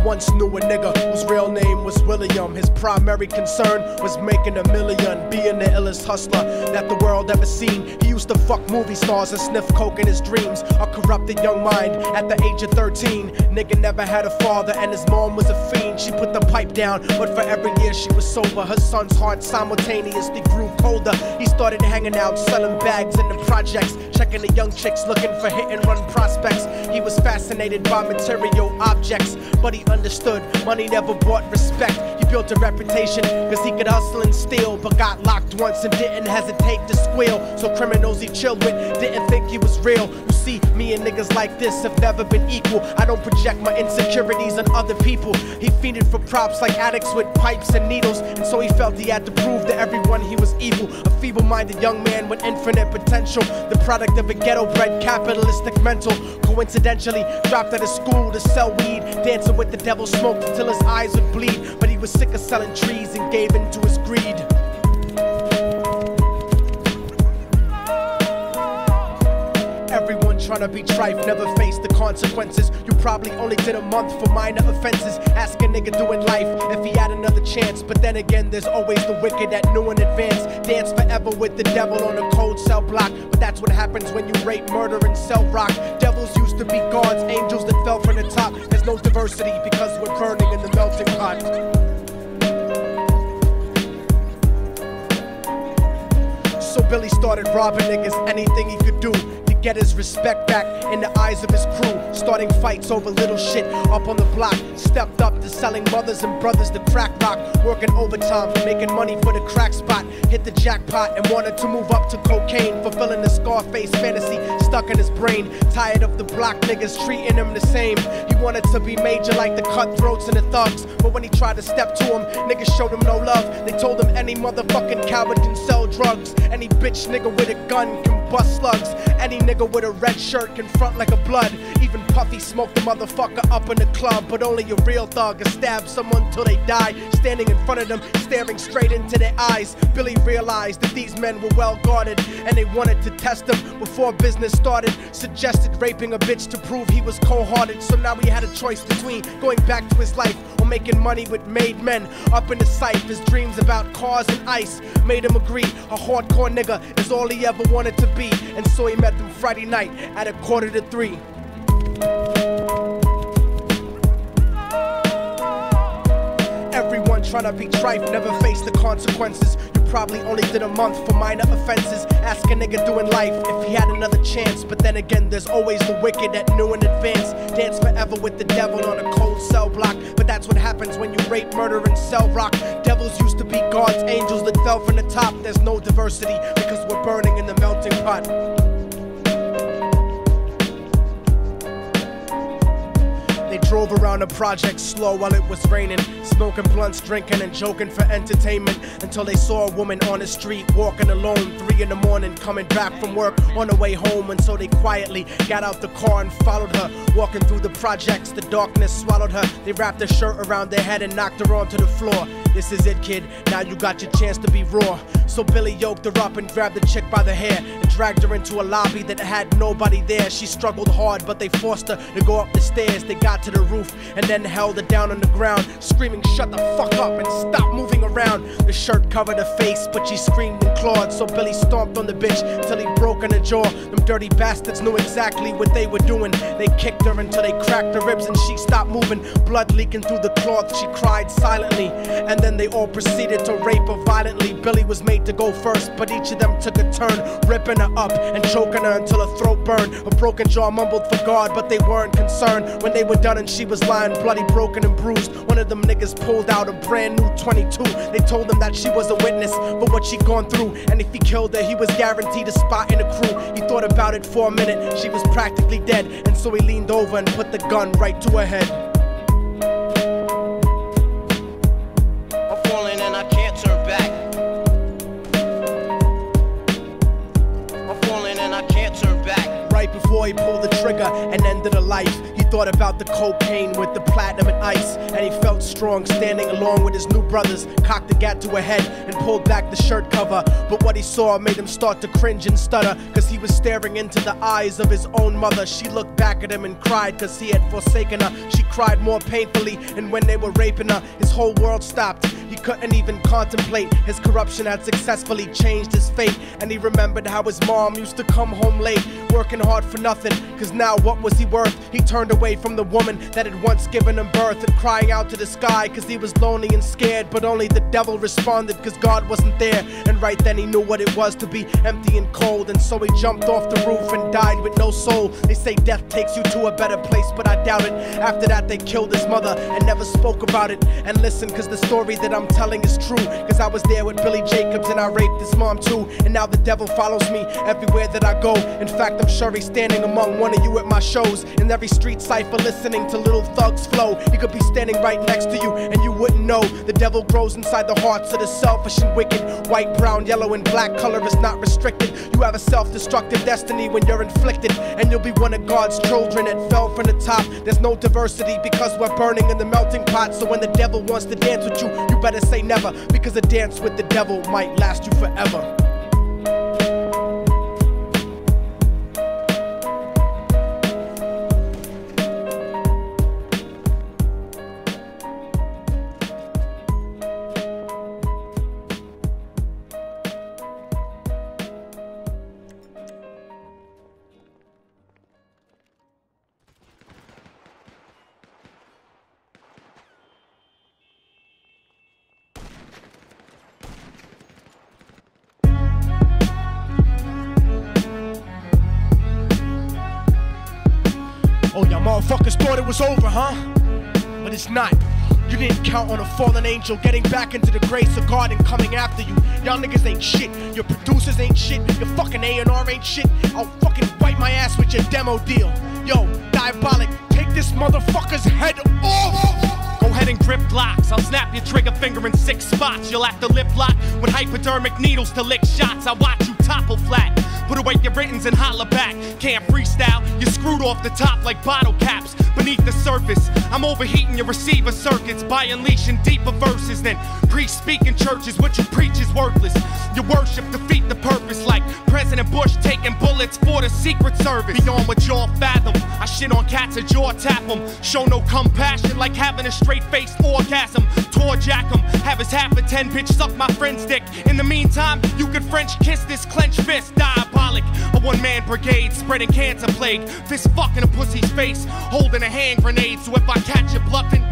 once knew a nigga whose real name was William. His primary concern was making $1 million, being the illest hustler that the world ever seen. He used to fuck movie stars and sniff coke in his dreams. A corrupted young mind at the age of 13. Nigga never had a father and his mom was a fiend. She put the pipe down, but for every year she was sober, her son's heart simultaneously grew colder. He started hanging out, selling bags in the projects, checking the young chicks looking for hit-and-run prospects. He was fascinated by material objects, but he understood money never bought respect. He built a reputation cause he could hustle and steal, but got locked once and didn't hesitate to squeal. So criminals he chilled with didn't think he was real. You see, me and niggas like this have never been equal. I don't project my insecurities on other people. He fiended for props like addicts with pipes and needles, and so he felt he had to prove to everyone he was evil. A feeble-minded young man with infinite potential, the product of a ghetto-bred capitalistic mental. Coincidentally, dropped out of school to sell weed, dancing with the devil, smoked until his eyes would bleed. But he was sick of selling trees and gave in to his greed. Everyone tryna be trife, never face the consequences. You probably only did a month for minor offenses. Ask a nigga doing life if he had another chance. But then again, there's always the wicked that knew in advance. Dance forever with the devil on a cold cell block. But that's what happens when you rape, murder, and sell rock. Devils used to be gods, angels that fell from the top. There's no diversity because we're burning in the melting pot. So Billy started robbing niggas, anything he could do to get his respect back in the eyes of his crew. Starting fights over little shit up on the block. Stepped up to selling mothers and brothers to crack rock. Working overtime, making money for the crack spot. Hit the jackpot and wanted to move up to cocaine. Fulfilling the Scarface fantasy stuck in his brain. Tired of the block niggas treating him the same. He wanted to be major like the cutthroats and the thugs. But when he tried to step to him, niggas showed him no love. They told him any motherfucking coward can sell drugs. Any bitch nigga with a gun can bust slugs. Any nigga with a red shirt can front like a blood. Even Puffy smoked the motherfucker up in the club. But only a real thug can stab someone till they die. Standing in front of them, staring straight into their eyes. Billy realized that these men were well guarded, and they wanted to test him before business started. Suggested raping a bitch to prove he was cold-hearted. So now he had a choice between going back to his life or making money with made men. Up in the sight, his dreams about cars and ice made him agree a hardcore nigga is all he ever wanted to be. And so he met them Friday night at 2:45. Everyone tryna be trife, never face the consequences. You probably only did a month for minor offenses. Ask a nigga doing life if he had another chance. But then again, there's always the wicked that knew in advance. Dance forever with the devil on a cold cell block. But that's what happens when you rape, murder, and sell rock. Devils used to be gods, angels that fell from the top. There's no diversity because we're burning in the melting pot. They drove around the project slow while it was raining, smoking blunts, drinking and joking for entertainment, until they saw a woman on the street walking alone, 3 in the morning, coming back from work on her way home. And so they quietly got out the car and followed her. Walking through the projects, the darkness swallowed her. They wrapped her shirt around their head and knocked her onto the floor. This is it, kid, now you got your chance to be raw. So Billy yoked her up and grabbed the chick by the hair and dragged her into a lobby that had nobody there. She struggled hard, but they forced her to go up the stairs. They got to the roof and then held her down on the ground, screaming, "Shut the fuck up and stop moving around." The shirt covered her face, but she screamed and clawed. So Billy stomped on the bitch till he broke in her jaw. Them dirty bastards knew exactly what they were doing. They kicked her until they cracked her ribs and she stopped moving. Blood leaking through the cloth, she cried silently. And then they all proceeded to rape her violently. Billy was made to go first, but each of them took a turn, ripping her up and choking her until her throat burned. Her broken jaw mumbled for God, but they weren't concerned. When they were done and she was lying bloody, broken and bruised, one of them niggas pulled out a brand new 22. They told him that she was a witness for what she'd gone through, and if he killed her, he was guaranteed a spot in the crew. He thought about it for a minute, she was practically dead, and so he leaned over and put the gun right to her head. I'm falling and I can't turn back. I'm falling and I can't turn back. Right before he pulled the trigger and ended her life, he thought about the cocaine with the platinum and ice, and he felt strong standing along with his new brothers, cocked the gat to her head and pulled back the shirt cover. But what he saw made him start to cringe and stutter, cause he was staring into the eyes of his own mother. She looked back at him and cried cause he had forsaken her. She cried more painfully, and when they were raping her, his whole world stopped. He couldn't even contemplate. His corruption had successfully changed his fate, and he remembered how his mom used to come home late, working hard for nothing, cause now what was he worth? He turned away from the woman that had once given him birth, and crying out to the sky cause he was lonely and scared. But only the devil responded cause God wasn't there, and right then he knew what it was to be empty and cold. And so he jumped off the roof and died with no soul. They say death takes you to a better place, but I doubt it. After that they killed his mother and never spoke about it. And listen, cause the story that I'm telling is true, cause I was there with Billy Jacobs and I raped his mom too. And now the devil follows me everywhere that I go. In fact, I'm sure he's standing among one of you at my shows, in every street cipher listening to Little Thug's flow. He could be standing right next to you and you wouldn't know. The devil grows inside the hearts of the selfish and wicked. White, brown, yellow, and black color is not restricted. You have a self-destructive destiny when you're inflicted, and you'll be one of God's children that fell from the top. There's no diversity because we're burning in the melting pot. So when the devil wants to dance with you, you better say never, because a dance with the devil might last you forever. Oh, y'all motherfuckers thought it was over, huh? But it's not. You didn't count on a fallen angel getting back into the grace of God and coming after you. Y'all niggas ain't shit. Your producers ain't shit. Your fucking A&R ain't shit. I'll fucking wipe my ass with your demo deal. Yo, Diabolic, take this motherfucker's head off! Go ahead and grip Glocks. I'll snap your trigger finger in 6 spots. You'll have to lip lock with hypodermic needles to lick shots. I watch you topple flat. Put away your writtens and holler back. Can't freestyle, you're screwed off the top like bottle caps. Beneath the surface, I'm overheating your receiver circuits by unleashing deeper verses than priests speak in churches. What you preach is worthless. Your worship defeat the purpose, like President Bush taking bullets for the Secret Service. Beyond what y'all fathom, I shit on cats and jaw tap them. Show no compassion like having a straight-faced orgasm. Tour jack 'em, have his half a 10 bitch suck my friend's dick. In the meantime, you could French kiss this clenched fist. Diabolic, a one-man brigade spreading cancer plague. Fist fucking a pussy's face, holding a hand grenade. So if I catch you bluffing,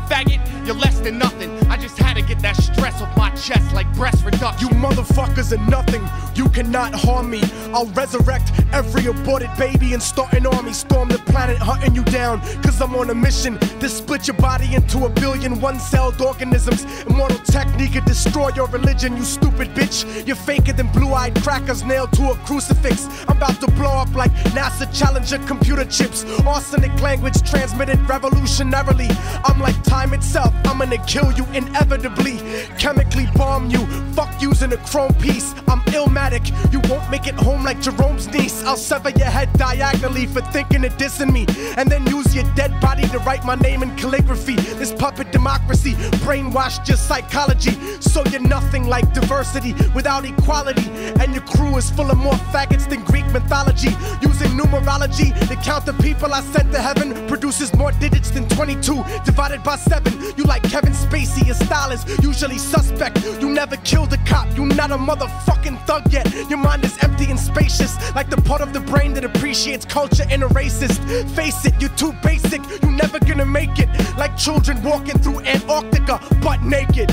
faggot, you're less than nothing. I just had to get that stress off my chest like breast reduction. You motherfuckers are nothing. You cannot harm me. I'll resurrect every aborted baby and start an army. Storm the planet hunting you down, cause I'm on a mission to split your body into 1 billion one-celled organisms. Immortal technique could destroy your religion, you stupid bitch. You're faker than blue-eyed crackers nailed to a crucifix. I'm about to blow up like NASA Challenger computer chips. Arsenic language transmitted revolutionarily. I'm like time itself, I'm gonna kill you inevitably. Chemically bomb you, fuck using a chrome piece. I'm illmatic, you won't make it home like Jerome's niece. I'll sever your head diagonally for thinking of dissing me, and then use your dead body to write my name in calligraphy. This puppet democracy brainwashed your psychology, so you're nothing like diversity without equality. And your crew is full of more faggots than Greek mythology. Using numerology to count the people I sent to heaven produces more digits than 22 divided by 7. You like Kevin Spacey, your style is usually suspect. You never killed a cop, you not a motherfucking thug yet. Your mind is empty and spacious, like the part of the brain that appreciates culture in a racist. Face it, you're too basic, you never gonna make it. Like children walking through Antarctica butt naked.